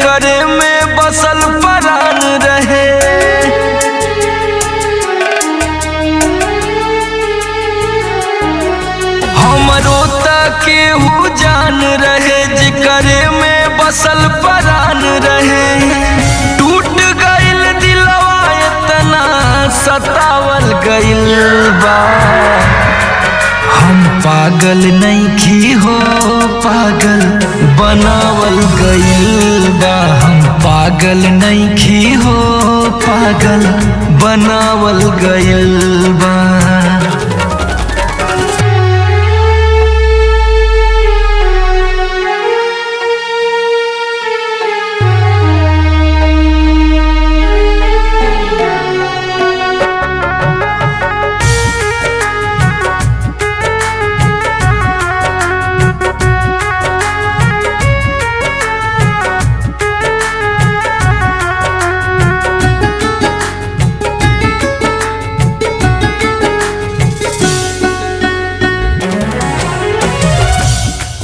जेकरे में बसल परान रहे। हमरो तक केहू जान रहे जेकरे में बसल परान रहे। टूट गइल दिलवा इतना सतावल गइल बा। हम पागल नइखी हो पागल बनावल गइल बा। हम पागल नइखी हो पागल बनावल गइल बा।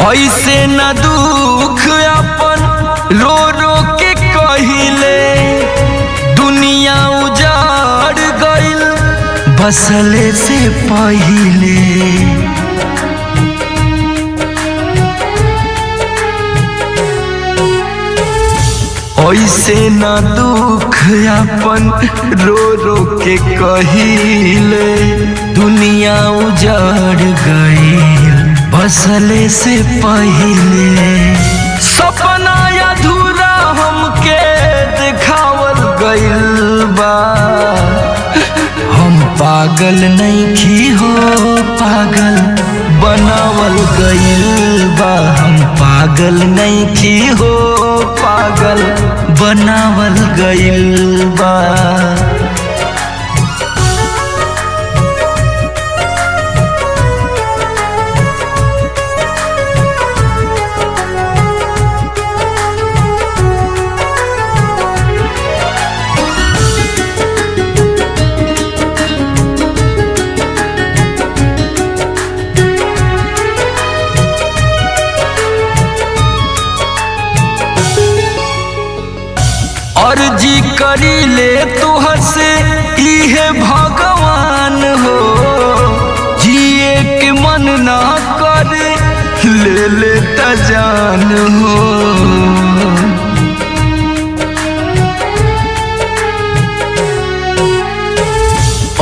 ऐसे न दुख अपन रो रो के कहिले। दुनिया उजाड़ गइल बसले से पहिले। ऐसे न दुख अपन रो रो के कहिले। दुनिया उजाड़ गइल बसले से पहिले। सपना अधूरा हमके दिखावल गइल बा। हम पागल नइखी हो पागल बनावल गइल बा। हम पागल नइखी हो पागल बनावल गइल बा। अर्जी करी ले तुहर से इहे भगवान हो। जिए के मन ना करे ले ले त जान हो।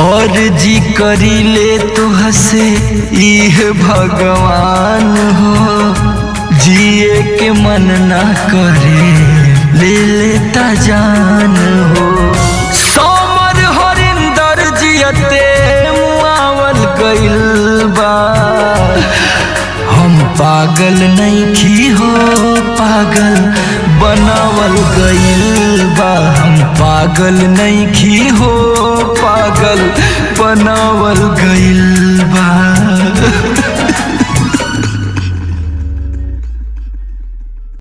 अर्जी करी ले तुहर से इहे भगवान हो। जिए के मन ना करे ले लेता जान हो। सोमर हरिंदर जियते मुआवल गइल बा। हम पागल नइखी हो पागल बनावल गइल बा। हम पागल नइखी हो पागल बनावल गइल